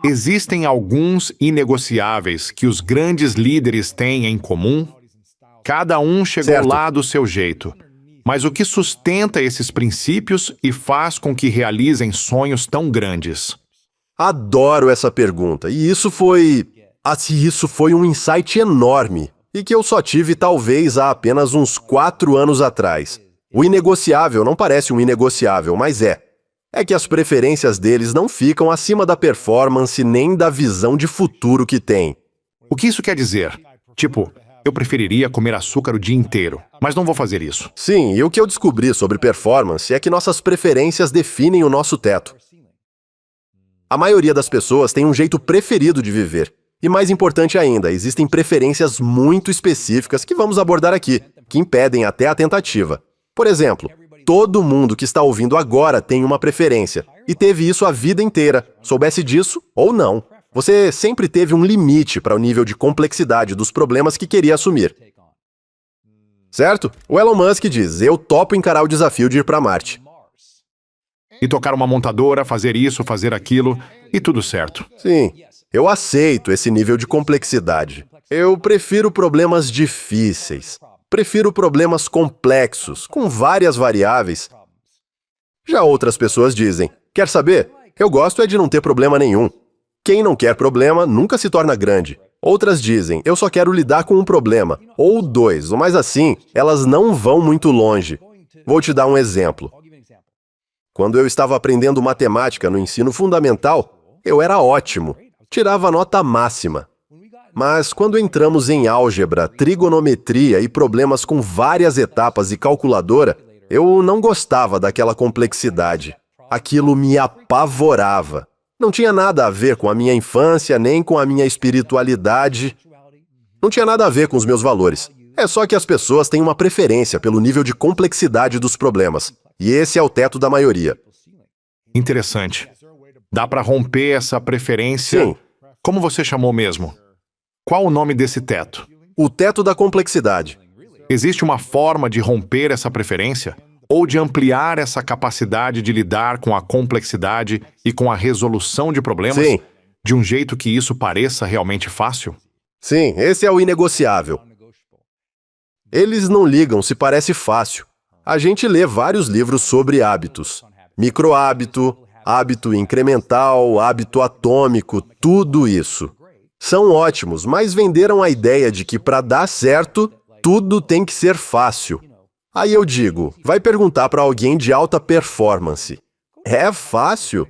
Existem alguns inegociáveis que os grandes líderes têm em comum? Cada um chegou Certo. lá do seu jeito. Mas o que sustenta esses princípios e faz com que realizem sonhos tão grandes? Adoro essa pergunta. E isso foi um insight enorme. E que eu só tive talvez há apenas uns 4 anos atrás. O inegociável não parece um inegociável, mas é. É que as preferências deles não ficam acima da performance nem da visão de futuro que têm. O que isso quer dizer? Tipo, eu preferiria comer açúcar o dia inteiro, mas não vou fazer isso. Sim, e o que eu descobri sobre performance é que nossas preferências definem o nosso teto. A maioria das pessoas tem um jeito preferido de viver. E mais importante ainda, existem preferências muito específicas que vamos abordar aqui, que impedem até a tentativa. Por exemplo, todo mundo que está ouvindo agora tem uma preferência, e teve isso a vida inteira, soubesse disso ou não. Você sempre teve um limite para o nível de complexidade dos problemas que queria assumir. Certo? O Elon Musk diz, eu topo encarar o desafio de ir para Marte. E tocar uma montadora, fazer isso, fazer aquilo, e tudo certo. Sim, eu aceito esse nível de complexidade. Eu prefiro problemas difíceis. Prefiro problemas complexos, com várias variáveis. Já outras pessoas dizem, quer saber? Eu gosto é de não ter problema nenhum. Quem não quer problema nunca se torna grande. Outras dizem, eu só quero lidar com um problema, ou 2, mas assim, elas não vão muito longe. Vou te dar um exemplo. Quando eu estava aprendendo matemática no ensino fundamental, eu era ótimo, tirava nota máxima. Mas quando entramos em álgebra, trigonometria e problemas com várias etapas e calculadora, eu não gostava daquela complexidade. Aquilo me apavorava. Não tinha nada a ver com a minha infância, nem com a minha espiritualidade. Não tinha nada a ver com os meus valores. É só que as pessoas têm uma preferência pelo nível de complexidade dos problemas. E esse é o teto da maioria. Interessante. Dá para romper essa preferência? Sim. Como você chamou mesmo? Qual o nome desse teto? O teto da complexidade. Existe uma forma de romper essa preferência? Ou de ampliar essa capacidade de lidar com a complexidade e com a resolução de problemas? Sim. De um jeito que isso pareça realmente fácil? Sim, esse é o inegociável. Eles não ligam se parece fácil. A gente lê vários livros sobre hábitos. Microhábito, hábito incremental, hábito atômico, tudo isso. São ótimos, mas venderam a ideia de que para dar certo, tudo tem que ser fácil. Aí eu digo, vai perguntar para alguém de alta performance. É fácil?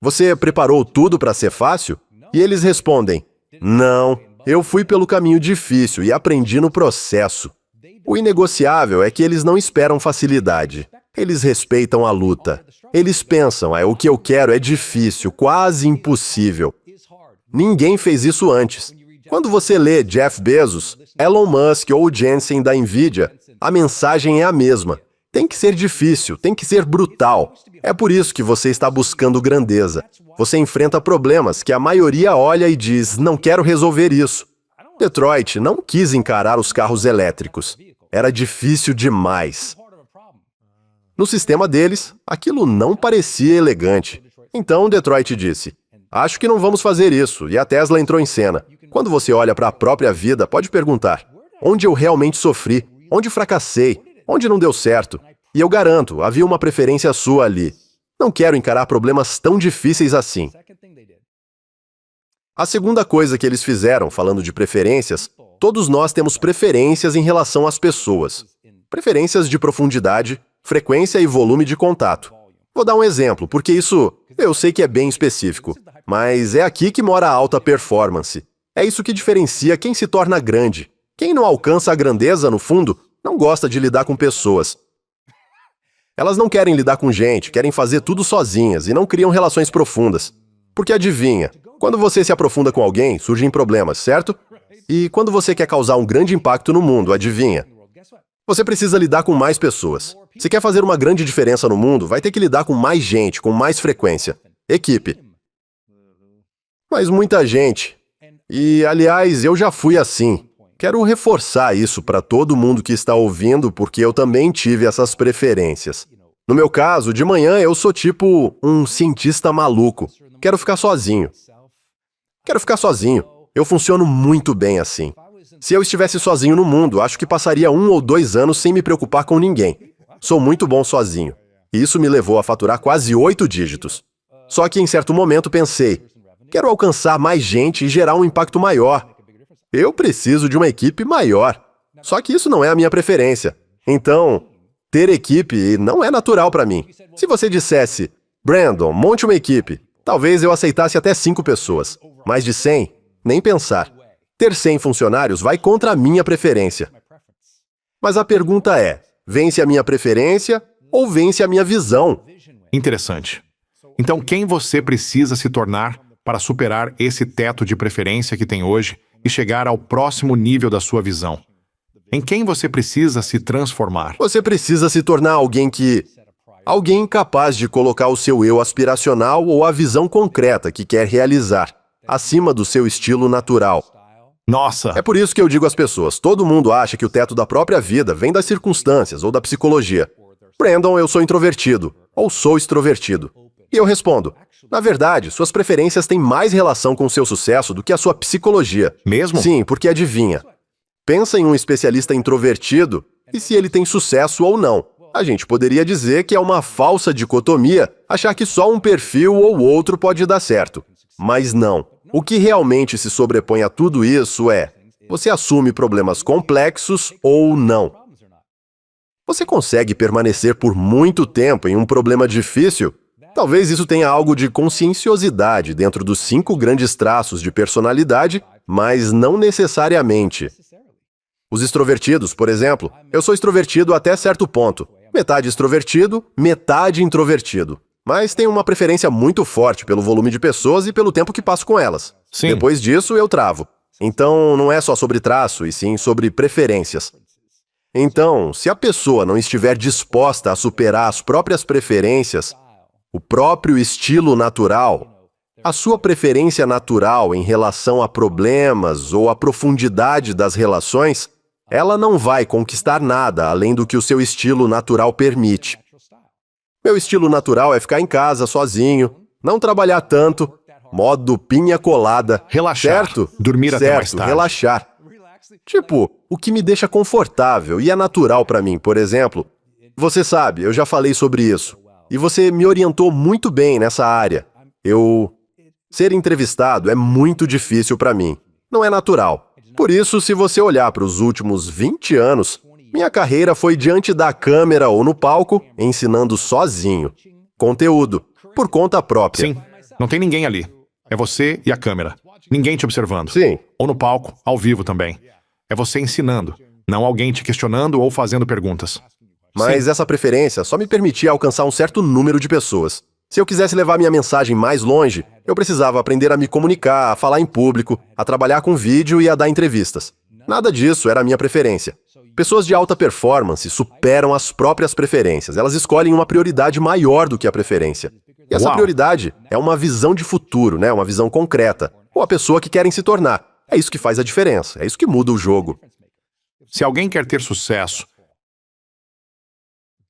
Você preparou tudo para ser fácil? E eles respondem, não, eu fui pelo caminho difícil e aprendi no processo. O inegociável é que eles não esperam facilidade. Eles respeitam a luta. Eles pensam, o que eu quero é difícil, quase impossível. Ninguém fez isso antes. Quando você lê Jeff Bezos, Elon Musk ou Jensen da Nvidia, a mensagem é a mesma. Tem que ser difícil, tem que ser brutal. É por isso que você está buscando grandeza. Você enfrenta problemas que a maioria olha e diz, não quero resolver isso. Detroit não quis encarar os carros elétricos. Era difícil demais. No sistema deles, aquilo não parecia elegante. Então Detroit disse, acho que não vamos fazer isso, e a Tesla entrou em cena. Quando você olha para a própria vida, pode perguntar, onde eu realmente sofri? Onde fracassei? Onde não deu certo? E eu garanto, havia uma preferência sua ali. Não quero encarar problemas tão difíceis assim. A segunda coisa que eles fizeram, falando de preferências, todos nós temos preferências em relação às pessoas. Preferências de profundidade, frequência e volume de contato. Vou dar um exemplo, porque isso eu sei que é bem específico, mas é aqui que mora a alta performance. É isso que diferencia quem se torna grande. Quem não alcança a grandeza, no fundo, não gosta de lidar com pessoas. Elas não querem lidar com gente, querem fazer tudo sozinhas e não criam relações profundas. Porque adivinha, quando você se aprofunda com alguém, surgem problemas, certo? E quando você quer causar um grande impacto no mundo, adivinha? Você precisa lidar com mais pessoas. Se quer fazer uma grande diferença no mundo, vai ter que lidar com mais gente, com mais frequência. Equipe. Mas muita gente. E, aliás, eu já fui assim. Quero reforçar isso para todo mundo que está ouvindo, porque eu também tive essas preferências. No meu caso, de manhã eu sou tipo um cientista maluco. Quero ficar sozinho. Quero ficar sozinho. Eu funciono muito bem assim. Se eu estivesse sozinho no mundo, acho que passaria 1 ou 2 anos sem me preocupar com ninguém. Sou muito bom sozinho. E isso me levou a faturar quase 8 dígitos. Só que em certo momento pensei, quero alcançar mais gente e gerar um impacto maior. Eu preciso de uma equipe maior. Só que isso não é a minha preferência. Então, ter equipe não é natural para mim. Se você dissesse, Brandon, monte uma equipe, talvez eu aceitasse até 5 pessoas. Mais de 100? Nem pensar. Ter 100 funcionários vai contra a minha preferência. Mas a pergunta é, vence a minha preferência ou vence a minha visão? Interessante. Então, quem você precisa se tornar para superar esse teto de preferência que tem hoje e chegar ao próximo nível da sua visão? Em quem você precisa se transformar? Você precisa se tornar alguém capaz de colocar o seu eu aspiracional ou a visão concreta que quer realizar, acima do seu estilo natural. Nossa! É por isso que eu digo às pessoas, todo mundo acha que o teto da própria vida vem das circunstâncias ou da psicologia. Brandon, eu sou introvertido, ou sou extrovertido. E eu respondo, na verdade, suas preferências têm mais relação com o seu sucesso do que a sua psicologia. Mesmo? Sim, porque adivinha. Pensa em um especialista introvertido e se ele tem sucesso ou não. A gente poderia dizer que é uma falsa dicotomia achar que só um perfil ou outro pode dar certo. Mas não. O que realmente se sobrepõe a tudo isso é, você assume problemas complexos ou não. Você consegue permanecer por muito tempo em um problema difícil? Talvez isso tenha algo de conscienciosidade dentro dos 5 grandes traços de personalidade, mas não necessariamente. Os extrovertidos, por exemplo, eu sou extrovertido até certo ponto. Metade extrovertido, metade introvertido. Mas tenho uma preferência muito forte pelo volume de pessoas e pelo tempo que passo com elas. Sim. Depois disso, eu travo. Então, não é só sobre traço, e sim sobre preferências. Então, se a pessoa não estiver disposta a superar as próprias preferências, o próprio estilo natural, a sua preferência natural em relação a problemas ou a profundidade das relações, ela não vai conquistar nada além do que o seu estilo natural permite. Meu estilo natural é ficar em casa, sozinho, não trabalhar tanto, modo pinha colada. Relaxar, certo? dormir até mais tarde. Relaxar. Tipo, o que me deixa confortável e é natural pra mim, por exemplo. Você sabe, eu já falei sobre isso. E você me orientou muito bem nessa área. Ser entrevistado é muito difícil pra mim. Não é natural. Por isso, se você olhar para os últimos 20 anos, minha carreira foi diante da câmera ou no palco, ensinando sozinho. Conteúdo, por conta própria. Sim, não tem ninguém ali. É você e a câmera. Ninguém te observando. Sim. Ou no palco, ao vivo também. É você ensinando, não alguém te questionando ou fazendo perguntas. Mas essa preferência só me permitia alcançar um certo número de pessoas. Se eu quisesse levar minha mensagem mais longe, eu precisava aprender a me comunicar, a falar em público, a trabalhar com vídeo e a dar entrevistas. Nada disso era a minha preferência. Pessoas de alta performance superam as próprias preferências. Elas escolhem uma prioridade maior do que a preferência. E essa prioridade é uma visão de futuro, né? Uma visão concreta. Ou a pessoa que querem se tornar. É isso que faz a diferença. É isso que muda o jogo. Se alguém quer ter sucesso,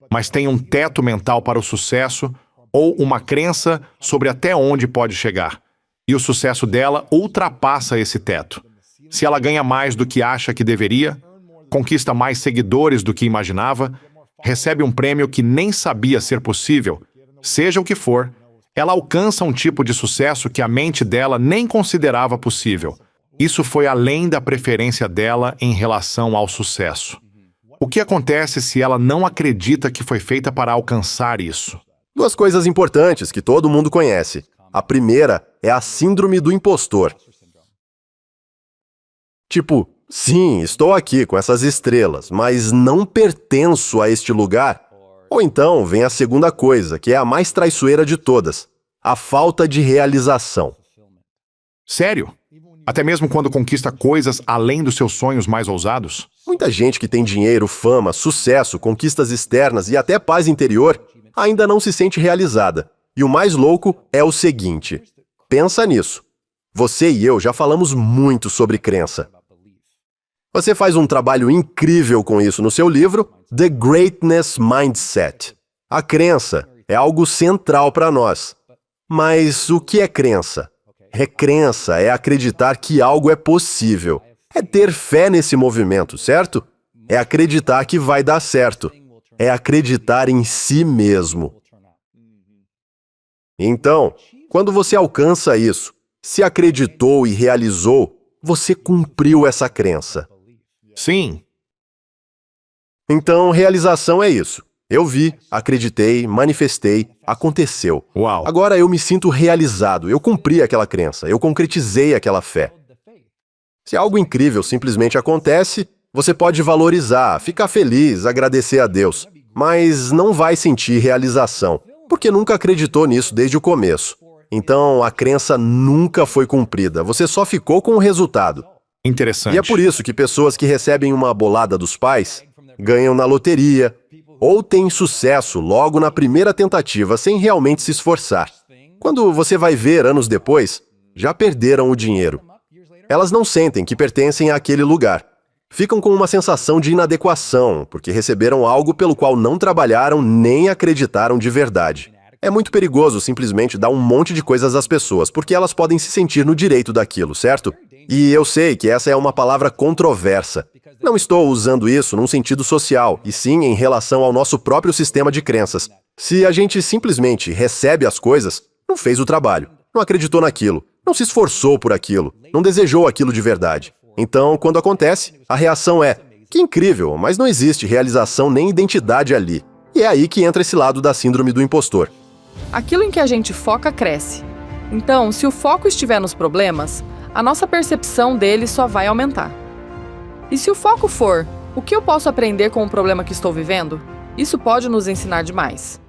mas tem um teto mental para o sucesso ou uma crença sobre até onde pode chegar, e o sucesso dela ultrapassa esse teto. Se ela ganha mais do que acha que deveria, conquista mais seguidores do que imaginava, recebe um prêmio que nem sabia ser possível, seja o que for, ela alcança um tipo de sucesso que a mente dela nem considerava possível. Isso foi além da preferência dela em relação ao sucesso. O que acontece se ela não acredita que foi feita para alcançar isso? 2 coisas importantes que todo mundo conhece. A primeira é a síndrome do impostor. Tipo, sim, estou aqui com essas estrelas, mas não pertenço a este lugar. Ou então vem a segunda coisa, que é a mais traiçoeira de todas. A falta de realização. Sério? Até mesmo quando conquista coisas além dos seus sonhos mais ousados? Muita gente que tem dinheiro, fama, sucesso, conquistas externas e até paz interior ainda não se sente realizada. E o mais louco é o seguinte. Pensa nisso. Você e eu já falamos muito sobre crença. Você faz um trabalho incrível com isso no seu livro, The Greatness Mindset. A crença é algo central para nós. Mas o que é crença? Recrença é acreditar que algo é possível. É ter fé nesse movimento, certo? É acreditar que vai dar certo. É acreditar em si mesmo. Então, quando você alcança isso, se acreditou e realizou, você cumpriu essa crença. Sim, Então, realização é isso. Eu vi, acreditei, manifestei, aconteceu. uau. Agora eu me sinto realizado, eu cumpri aquela crença, eu concretizei aquela fé. Se algo incrível simplesmente acontece, você pode valorizar, ficar feliz, agradecer a Deus, mas não vai sentir realização, porque nunca acreditou nisso desde o começo. Então, a crença nunca foi cumprida, você só ficou com o resultado. Interessante. E é por isso que pessoas que recebem uma bolada dos pais ganham na loteria ou têm sucesso logo na primeira tentativa sem realmente se esforçar. Quando você vai ver anos depois, já perderam o dinheiro. Elas não sentem que pertencem àquele lugar. Ficam com uma sensação de inadequação, porque receberam algo pelo qual não trabalharam nem acreditaram de verdade. É muito perigoso simplesmente dar um monte de coisas às pessoas, porque elas podem se sentir no direito daquilo, certo? E eu sei que essa é uma palavra controversa. Não estou usando isso num sentido social, e sim em relação ao nosso próprio sistema de crenças. Se a gente simplesmente recebe as coisas, não fez o trabalho, não acreditou naquilo, não se esforçou por aquilo, não desejou aquilo de verdade. Então, quando acontece, a reação é: que incrível, mas não existe realização nem identidade ali. E é aí que entra esse lado da síndrome do impostor. Aquilo em que a gente foca cresce. Então, se o foco estiver nos problemas, a nossa percepção deles só vai aumentar. E se o foco for: o que eu posso aprender com o problema que estou vivendo? Isso pode nos ensinar demais.